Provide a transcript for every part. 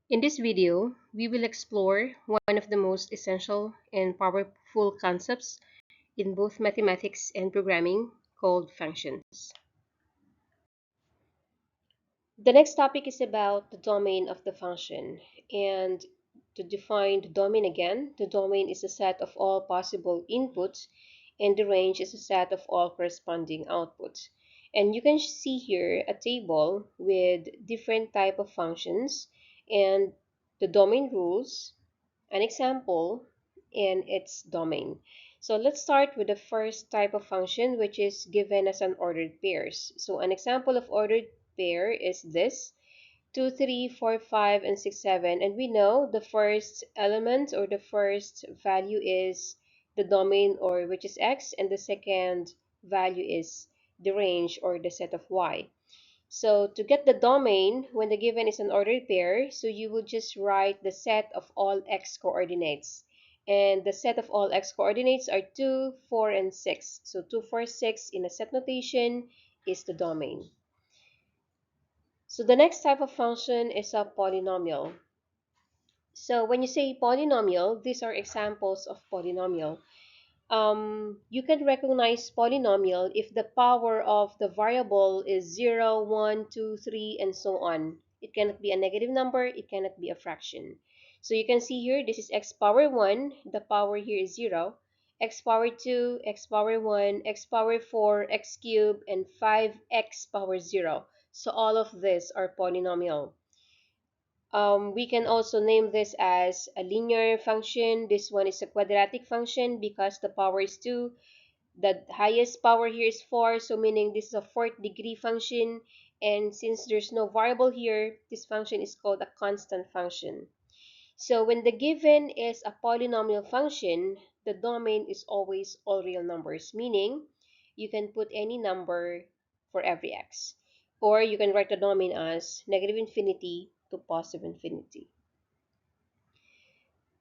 In this video, we will explore one of the most essential and powerful concepts in both mathematics and programming called functions. The next topic is about the domain of the function. And to define the domain again, the domain is a set of all possible inputs and the range is a set of all corresponding outputs. And you can see here a table with different type of functions and the domain rules, an example, and its domain. So let's start with the first type of function, which is given as an ordered pairs. So an example of ordered pair is this: 2, 3, 4, 5, and 6, 7. And we know the first element or the first value is the domain, or which is x, and the second value is the range or the set of y. So to get the domain, when the given is an ordered pair, so you would just write the set of all x coordinates. And the set of all x coordinates are 2, 4, and 6. So 2, 4, 6 in a set notation is the domain. So the next type of function is a polynomial. So when you say polynomial, these are examples of polynomial. You can recognize polynomial if the power of the variable is 0, 1, 2, 3, and so on. It cannot be a negative number, it cannot be a fraction. So you can see here, this is x power 1, the power here is 0, x power 2, x power 1, x power 4, x cubed, and 5x power 0. So all of these are polynomial. We can also name this as a linear function. This one is a quadratic function because the power is 2. The highest power here is 4, so meaning this is a fourth degree function. And since there's no variable here, this function is called a constant function. So when the given is a polynomial function, the domain is always all real numbers, meaning you can put any number for every x. Or you can write the domain as negative infinity to positive infinity.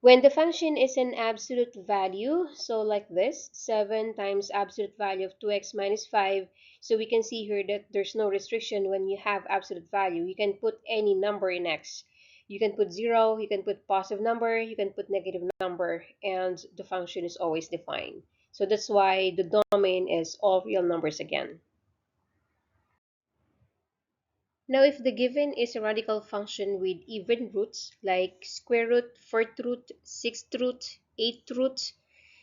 When the function is an absolute value, so like this, 7 times absolute value of 2x minus 5, so we can see here that there's no restriction when you have absolute value. You can put any number in x. You can put 0, you can put positive number, you can put negative number, and the function is always defined. So that's why the domain is all real numbers again. Now, if the given is a radical function with even roots, like square root, fourth root, sixth root, eighth root,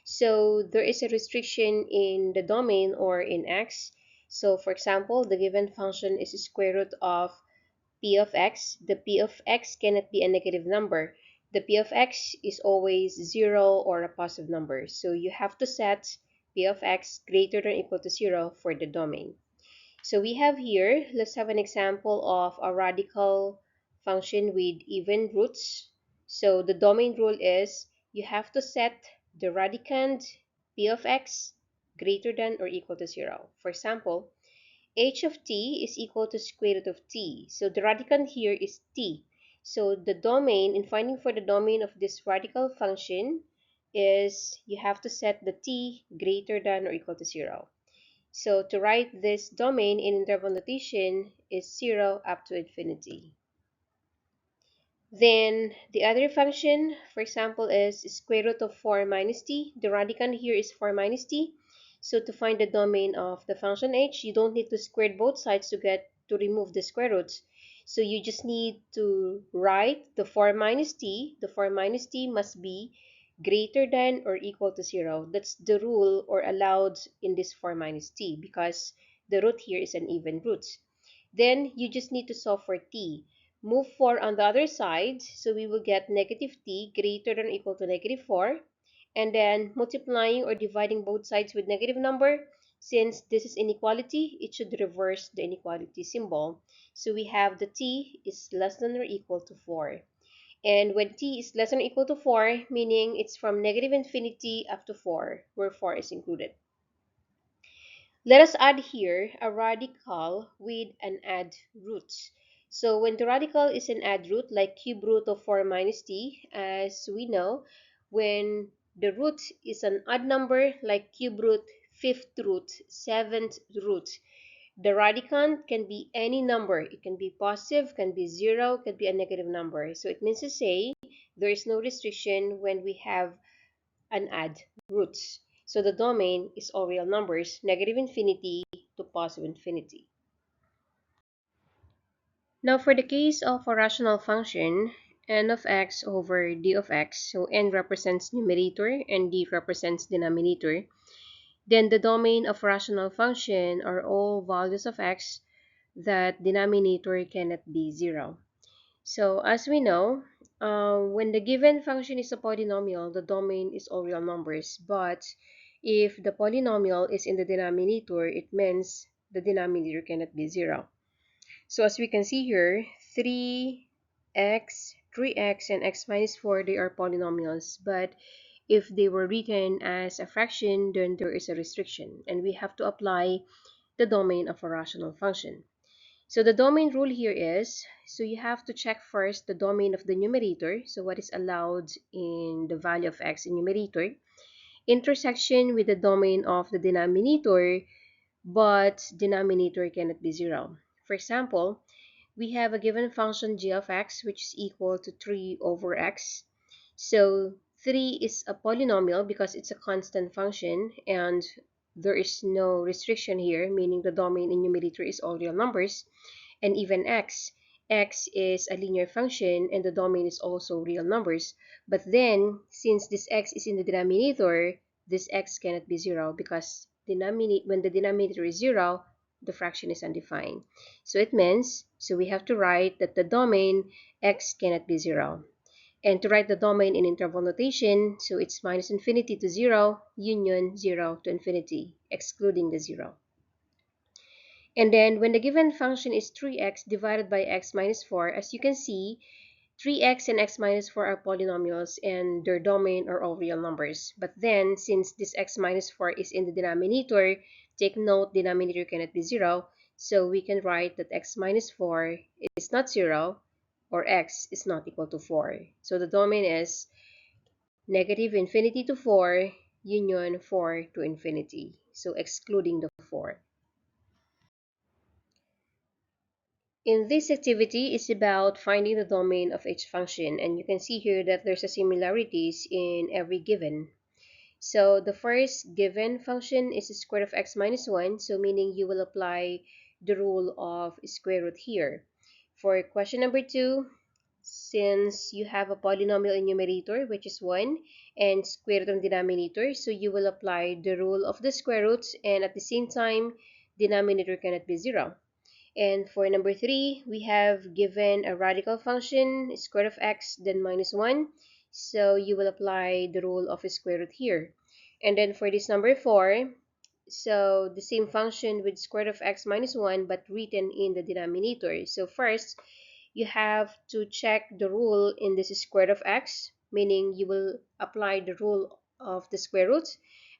so there is a restriction in the domain or in x. So for example, the given function is square root of p of x. The p of x cannot be a negative number. The p of x is always 0 or a positive number. So you have to set p of x greater than or equal to 0 for the domain. So we have here, let's have an example of a radical function with even roots. So the domain rule is you have to set the radicand p of x greater than or equal to 0. For example, h of t is equal to square root of t. So the radicand here is t. So the domain, in finding for the domain of this radical function, is you have to set the t greater than or equal to 0. So to write this domain in interval notation is 0 up to infinity. Then the other function, for example, is square root of 4 minus t. The radicand here is 4 minus t. So to find the domain of the function h, you don't need to square both sides to remove the square roots. So you just need to write the 4 minus t. The 4 minus t must be greater than or equal to 0. That's the rule or allowed in this 4 minus t because the root here is an even root. Then you just need to solve for t. Move 4 on the other side, so we will get negative t greater than or equal to negative 4. And then multiplying or dividing both sides with negative number, since this is inequality, it should reverse the inequality symbol. So we have the t is less than or equal to 4. And when t is less than or equal to 4, meaning it's from negative infinity up to 4, where 4 is included. Let us add here a radical with an add root. So when the radical is an add root, like cube root of 4 minus t, as we know, when the root is an odd number, like cube root, fifth root, seventh root, The radicand can be any number. It can be positive, can be zero, can be a negative number. So it means to say there is no restriction when we have an add roots. So the domain is all real numbers, negative infinity to positive infinity. Now for the case of a rational function, n of x over d of x, so n represents numerator and d represents denominator, then the domain of a rational function are all values of x that denominator cannot be zero. So as we know, when the given function is a polynomial, the domain is all real numbers. But if the polynomial is in the denominator, it means the denominator cannot be zero. So as we can see here, 3x, and x minus 4, they are polynomials. But if they were written as a fraction, then there is a restriction. And we have to apply the domain of a rational function. So the domain rule here is, so you have to check first the domain of the numerator, so what is allowed in the value of x in numerator, intersection with the domain of the denominator, but denominator cannot be zero. For example, we have a given function g of x which is equal to 3 over x. So 3 is a polynomial because it's a constant function and there is no restriction here, meaning the domain in numerator is all real numbers. And even x is a linear function and the domain is also real numbers. But then, since this x is in the denominator, this x cannot be zero because when the denominator is zero, the fraction is undefined. So it means, so we have to write that the domain x cannot be zero. And to write the domain in interval notation, so it's minus infinity to zero, union 0 to infinity, excluding the zero. And then when the given function is 3x divided by x minus 4, as you can see, 3x and x minus 4 are polynomials and their domain are all real numbers. But then, since this x minus 4 is in the denominator, take note denominator cannot be 0. So we can write that x minus 4 is not 0 or x is not equal to 4. So the domain is negative infinity to 4, union 4 to infinity. So excluding the 4. In this activity is about finding the domain of each function, and you can see here that there's a similarities in every given. So the first given function is the square root of x minus 1, so meaning you will apply the rule of square root here. For question number 2, since you have a polynomial in numerator which is 1 and square root of denominator, so you will apply the rule of the square roots and at the same time denominator cannot be 0. And for number 3, we have given a radical function, square root of x, then minus 1. So you will apply the rule of square root here. And then for this number 4, so the same function with square root of x minus 1, but written in the denominator. So first, you have to check the rule in this square root of x, meaning you will apply the rule of the square root.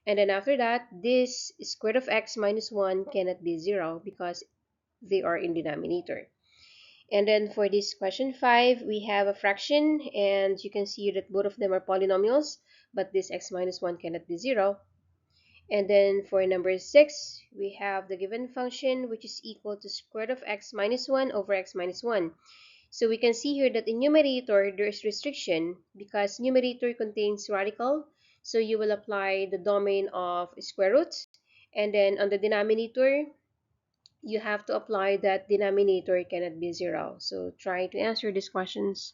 And then after that, this square root of x minus 1 cannot be 0 because they are in denominator. And then for this question 5, we have a fraction, and you can see that both of them are polynomials, but this x minus 1 cannot be 0. And then for number 6, we have the given function, which is equal to square root of x minus 1 over x minus 1. So we can see here that in numerator, there is restriction because numerator contains radical. So you will apply the domain of square root. And then on the denominator, you have to apply that denominator cannot be 0. So try to answer these questions.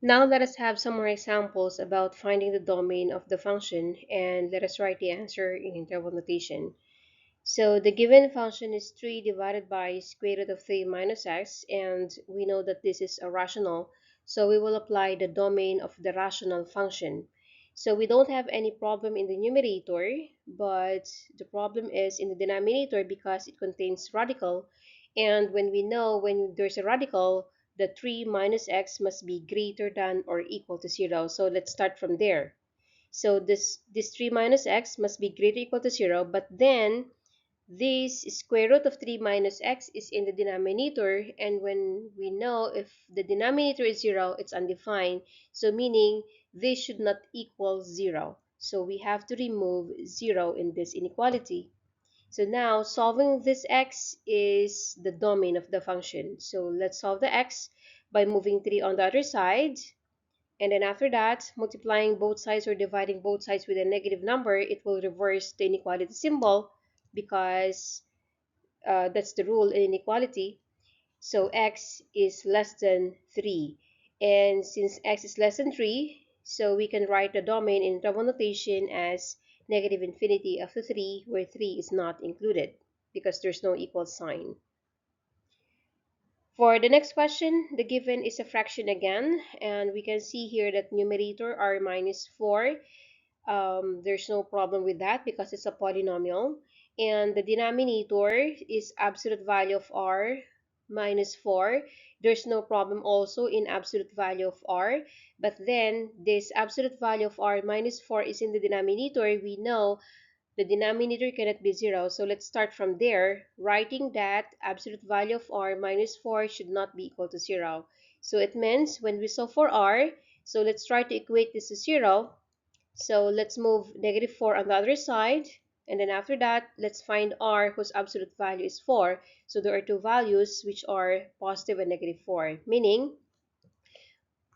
Now let us have some more examples about finding the domain of the function and let us write the answer in interval notation. So the given function is 3 divided by square root of 3 minus x, and we know that this is a rational, so we will apply the domain of the rational function. So we don't have any problem in the numerator, but the problem is in the denominator because it contains radical, and when we know when there's a radical, the 3 minus x must be greater than or equal to 0. So let's start from there. So this 3 minus x must be greater or equal to 0, but then this square root of 3 minus x is in the denominator, and when we know if the denominator is 0, it's undefined. So meaning this should not equal 0. So we have to remove 0 in this inequality. So now solving this x is the domain of the function. So let's solve the x by moving 3 on the other side. And then after that, multiplying both sides or dividing both sides with a negative number, it will reverse the inequality symbol because that's the rule in inequality. So x is less than 3. And since x is less than 3, so we can write the domain in double notation as negative infinity up to 3, where 3 is not included because there's no equal sign. For the next question, the given is a fraction again, and we can see here that numerator r minus 4. There's no problem with that because it's a polynomial. And the denominator is absolute value of r minus 4. There's no problem also in absolute value of r. But then this absolute value of r minus 4 is in the denominator. We know the denominator cannot be 0. So let's start from there, writing that absolute value of r minus 4 should not be equal to 0. So it means when we solve for r, so let's try to equate this to 0. So let's move negative 4 on the other side. And then after that, let's find r whose absolute value is 4. So there are two values which are positive and negative 4, meaning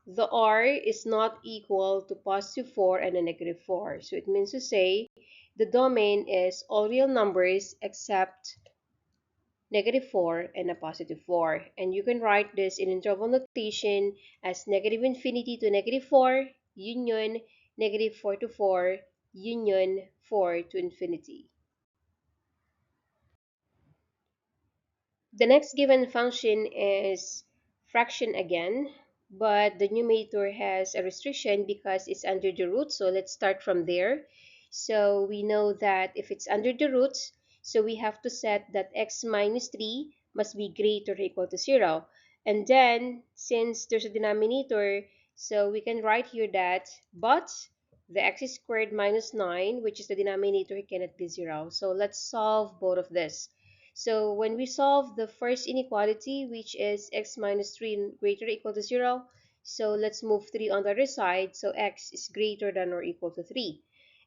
the r is not equal to positive 4 and a negative 4. So it means to say the domain is all real numbers except negative 4 and a positive 4. And you can write this in interval notation as negative infinity to negative 4, union negative 4 to 4, union 4 to infinity. The next given function is fraction again, but the numerator has a restriction because it's under the root. So let's start from there. So we know that if it's under the root, so we have to set that x minus 3 must be greater or equal to 0. And then, since there's a denominator, so we can write here that, but the x squared minus 9, which is the denominator, cannot be 0. So let's solve both of this. So when we solve the first inequality, which is x minus 3 greater or equal to 0, so let's move 3 on the other side, so x is greater than or equal to 3.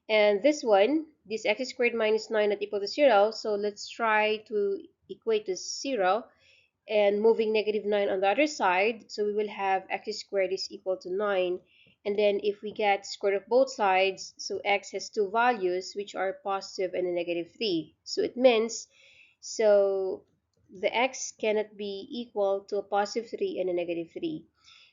And this one, this x squared minus 9 not equal to 0, so let's try to equate to 0, and moving negative 9 on the other side, so we will have x squared is equal to 9. And then if we get square root of both sides, so x has two values which are positive and a negative 3. So it means so the x cannot be equal to a positive 3 and a negative 3.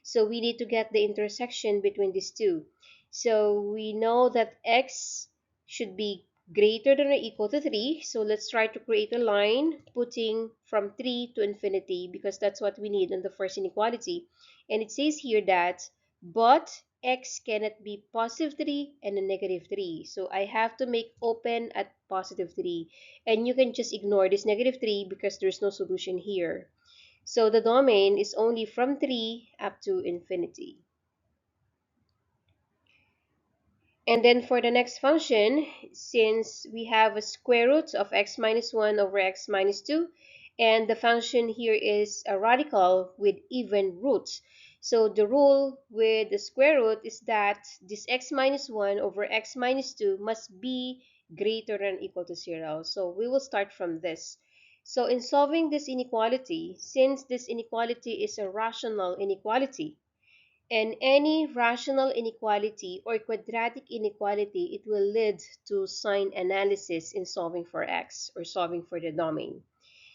So we need to get the intersection between these two. So we know that x should be greater than or equal to 3. So let's try to create a line putting from 3 to infinity because that's what we need in the first inequality. And it says here that but x cannot be positive 3 and a negative 3. So I have to make open at positive 3. And you can just ignore this negative 3 because there's no solution here. So the domain is only from 3 up to infinity. And then for the next function, since we have a square root of x minus 1 over x minus 2, and the function here is a radical with even roots. So the rule with the square root is that this x minus 1 over x minus 2 must be greater than or equal to 0. So we will start from this. So in solving this inequality, since this inequality is a rational inequality, and any rational inequality or quadratic inequality, it will lead to sign analysis in solving for x or solving for the domain.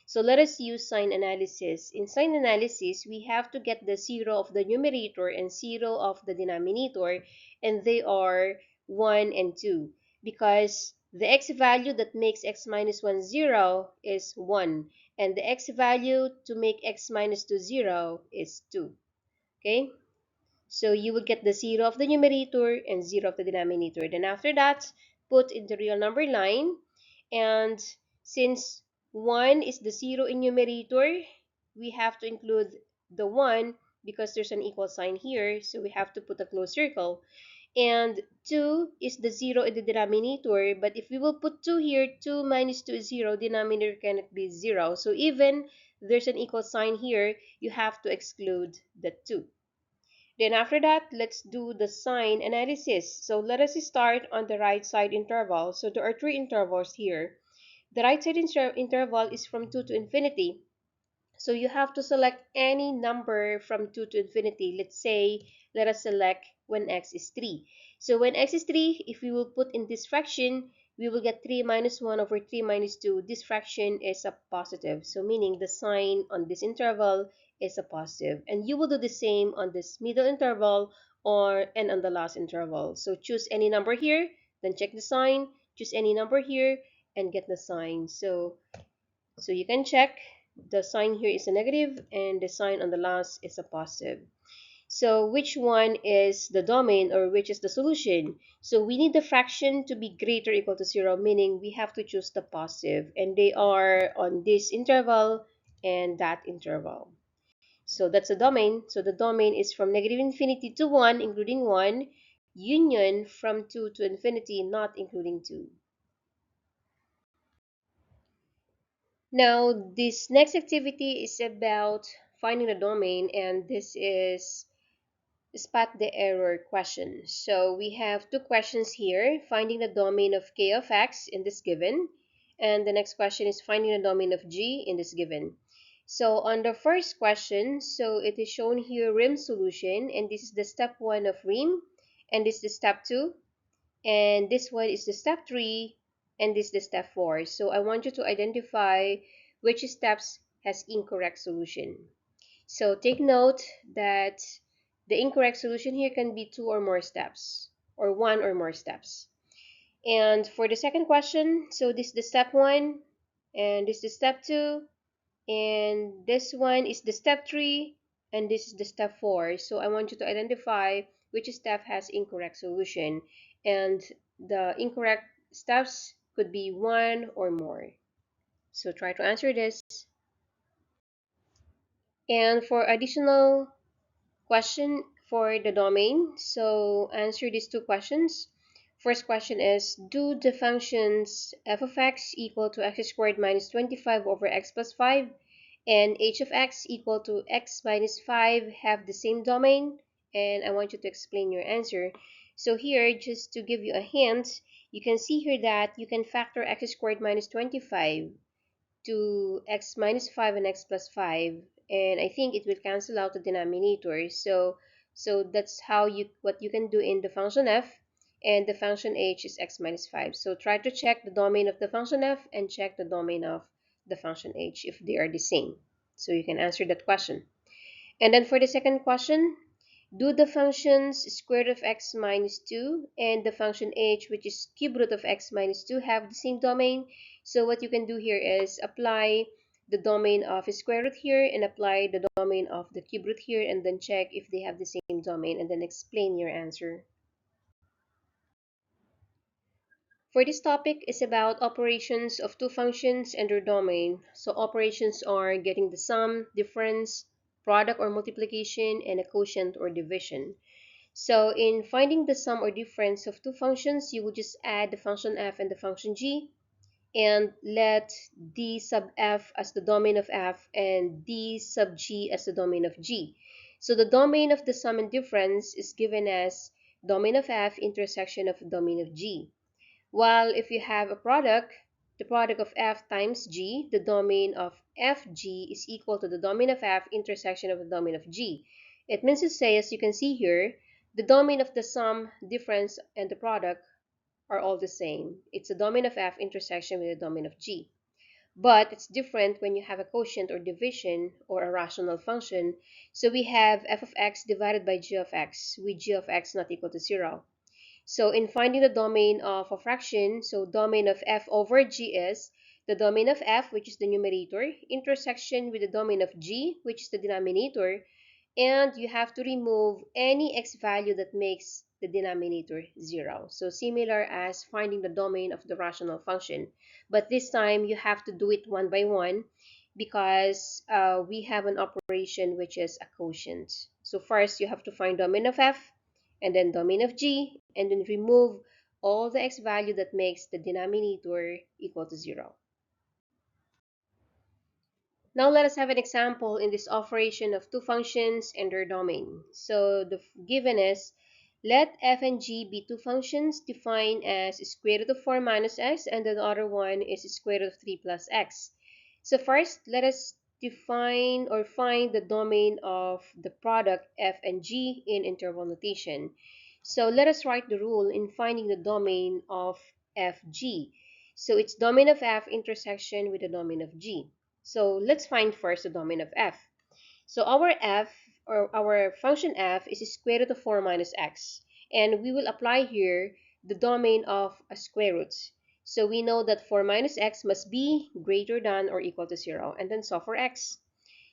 So let us use sign analysis. In sign analysis, we have to get the 0 of the numerator and 0 of the denominator, and they are 1 and 2. Because the x value that makes x minus 1 0 is 1, and the x value to make x minus 2 0 is 2. Okay? So you will get the 0 of the numerator and 0 of the denominator. Then after that, put in the real number line. And since 1 is the 0 in numerator, we have to include the 1 because there's an equal sign here. So we have to put a closed circle. And 2 is the 0 in the denominator. But if we will put 2 here, 2 minus 2 is 0. Denominator cannot be 0. So even there's an equal sign here, you have to exclude the 2. Then after that, let's do the sign analysis. So let us start on the right side interval. So there are three intervals here. The right side interval is from 2 to infinity. So you have to select any number from 2 to infinity. Let's say, let us select when x is 3. So when x is 3, if we will put in this fraction, we will get 3 minus 1 over 3 minus 2. This fraction is a positive. So meaning the sign on this interval is a positive. And you will do the same on this middle interval and on the last interval. So choose any number here, then check the sign, choose any number here, and get the sign. So you can check the sign here is a negative and the sign on the last is a positive. So which one is the domain or which is the solution? So we need the fraction to be greater or equal to 0, meaning we have to choose the positive, and they are on this interval and that interval. So that's the domain. So the domain is from negative infinity to 1, including 1, union from 2 to infinity, not including 2. Now, this next activity is about finding the domain, and this is spot the error question. So we have two questions here: finding the domain of k of x in this given, and the next question is finding the domain of g in this given. So on the first question, so it is shown here rim solution, and this is the step 1 of rim, and this is the step 2, and this one is the step 3, and this is the step 4. So I want you to identify which steps has incorrect solution. So take note that the incorrect solution here can be 2 or more steps or 1 or more steps. And for the second question, so this is the step 1 and this is the step 2 and this one is the step 3 and this is the step 4. So I want you to identify which step has incorrect solution, and the incorrect steps could be 1 or more. So try to answer this. And for additional question for the domain, so answer these two questions. First question is, do the functions f of x equal to x squared minus 25 over x plus 5 and h of x equal to x minus 5 have the same domain? And I want you to explain your answer. So here, just to give you a hint, you can see here that you can factor x squared minus 25 to x minus 5 and x plus 5, and I think it will cancel out the denominator. So that's how what you can do in the function f, and the function h is x minus 5. So try to check the domain of the function f and check the domain of the function h if they are the same, so you can answer that question. And then for the second question, do the functions square root of x minus 2 and the function h, which is cube root of x minus 2, have the same domain? So what you can do here is apply the domain of square root here and apply the domain of the cube root here, and then check if they have the same domain and then explain your answer. For this topic is about operations of two functions and their domain. So operations are getting the sum, difference, product or multiplication, and a quotient or division. So in finding the sum or difference of two functions, you will just add the function f and the function g, and let d sub f as the domain of f and d sub g as the domain of g. So the domain of the sum and difference is given as domain of f intersection of domain of g. While if you have a product, the product of f times g, the domain of fg is equal to the domain of f intersection of the domain of g. It means to say, as you can see here, the domain of the sum, difference, and the product are all the same. It's the domain of f intersection with the domain of g. But it's different when you have a quotient or division or a rational function. So we have f of x divided by g of x, with g of x not equal to 0. So in finding the domain of a fraction, so domain of f over g is the domain of f, which is the numerator, intersection with the domain of g, which is the denominator, and you have to remove any x value that makes the denominator 0. So similar as finding the domain of the rational function. But this time you have to do it one by one because we have an operation which is a quotient. So first you have to find domain of f and then domain of g, and then remove all the x value that makes the denominator equal to 0. Now let us have an example in this operation of two functions and their domain. So the given is Let f and g be two functions defined as square root of 4 minus x, and the other one is square root of 3 plus x. So first, let us define or find the domain of the product f and g in interval notation. So let us write the rule in finding the domain of fg. So it's domain of f intersection with the domain of g. So let's find first the domain of f. So our f, or our function f, is square root of 4 minus x. And we will apply here the domain of a square root. So we know that 4 minus x must be greater than or equal to 0. And then solve for x.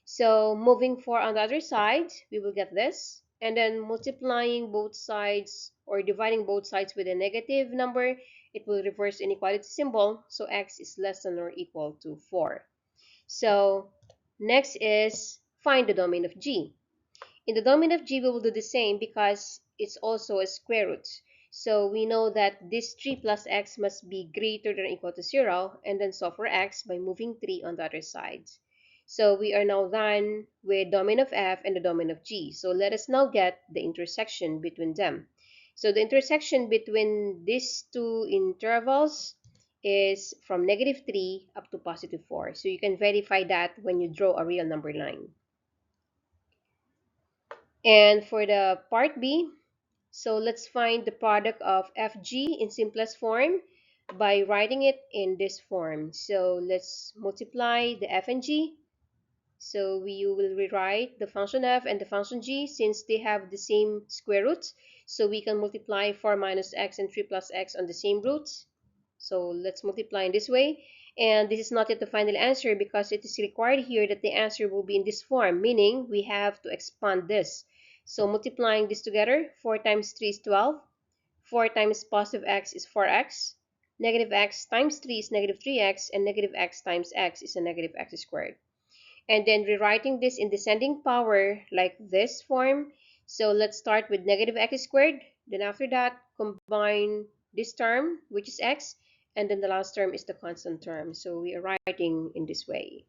So moving for on the other side, we will get this. And then multiplying both sides or dividing both sides with a negative number, it will reverse inequality symbol. So x is less than or equal to 4. So next is find the domain of g. In the domain of g, we will do the same because it's also a square root. So we know that this 3 plus x must be greater than or equal to 0, and then solve for x by moving 3 on the other side. So we are now done with domain of f and the domain of g. So let us now get the intersection between them. So the intersection between these two intervals is from negative 3 up to positive 4. So you can verify that when you draw a real number line. And for the part B, so let's find the product of fg in simplest form by writing it in this form. So let's multiply the f and g. So we will rewrite the function f and the function g since they have the same square root. So we can multiply 4 minus x and 3 plus x on the same roots. So let's multiply in this way. And this is not yet the final answer because it is required here that the answer will be in this form, meaning we have to expand this. So multiplying this together, 4 times 3 is 12. 4 times positive x is 4x. Negative x times 3 is negative 3x. And negative x times x is a negative x squared. And then rewriting this in descending power like this form. So let's start with negative x squared. Then after that, combine this term, which is x, and then the last term is the constant term. So we are writing in this way.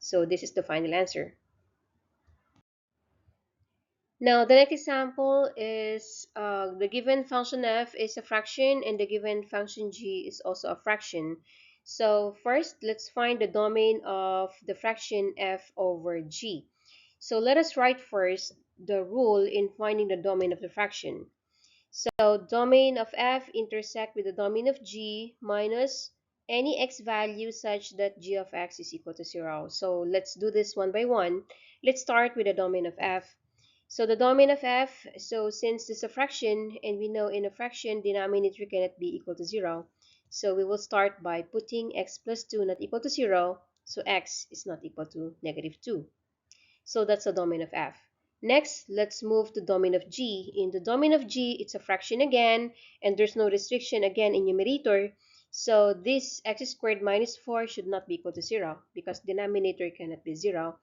So this is the final answer. Now, the next example is the given function f is a fraction and the given function g is also a fraction. So first, let's find the domain of the fraction f over g. So let us write first the rule in finding the domain of the fraction. So domain of f intersect with the domain of g minus any x value such that g of x is equal to 0. So let's do this one by one. Let's start with the domain of f. So the domain of f, so since this is a fraction, and we know in a fraction denominator cannot be equal to 0, so we will start by putting x plus 2 not equal to 0, so x is not equal to negative 2. So that's the domain of f. Next, let's move to domain of g. In the domain of g, it's a fraction again, and there's no restriction again in numerator. So this x squared minus 4 should not be equal to 0 because denominator cannot be 0.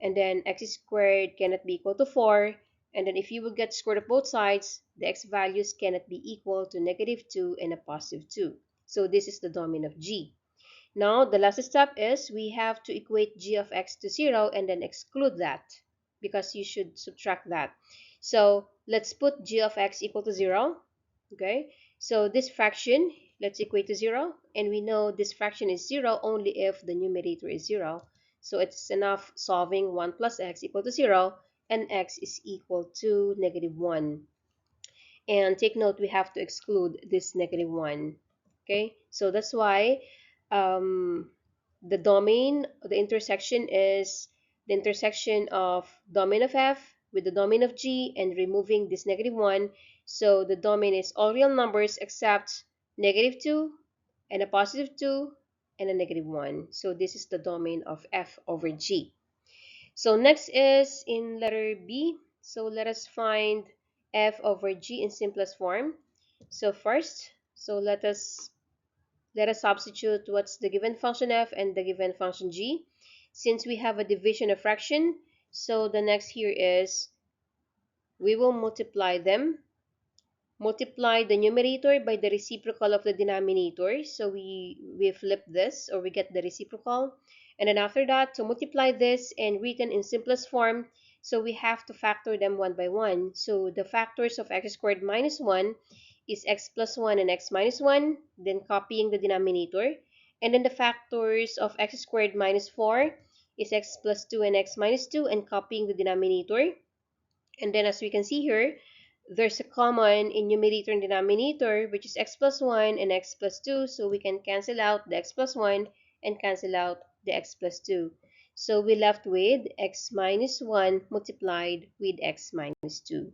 And then x squared cannot be equal to 4. And then if you will get square root of both sides, the x values cannot be equal to negative 2 and a positive 2. So this is the domain of g. Now, the last step is we have to equate g of x to 0 and then exclude that because you should subtract that. So let's put g of x equal to 0. Okay, so this fraction, let's equate to 0. And we know this fraction is 0 only if the numerator is 0. So it's enough solving 1 plus x equal to 0 and x is equal to negative 1. And take note, we have to exclude this negative 1. Okay, so that's why the domain, the intersection is the intersection of domain of f with the domain of g and removing this negative 1. So the domain is all real numbers except negative 2 and a positive 2 and a negative 1. So this is the domain of f over g. So next is in letter B. So let us find f over g in simplest form. So first, so let us substitute what's the given function f and the given function g. Since we have a division of fraction, so the next here is we will multiply them. Multiply the numerator by the reciprocal of the denominator. So we flip this or we get the reciprocal. And then after that, to multiply this and written in simplest form, So we have to factor them one by one. So the factors of x squared minus 1 is x plus 1 and x minus 1, then copying the denominator. And then the factors of x squared minus 4 is x plus 2 and x minus 2, and copying the denominator. And then as we can see here, there's a common in numerator and denominator, which is x plus 1 and x plus 2. So we can cancel out the x plus 1 and cancel out the x plus 2. So we left with x minus 1 multiplied with x minus 2.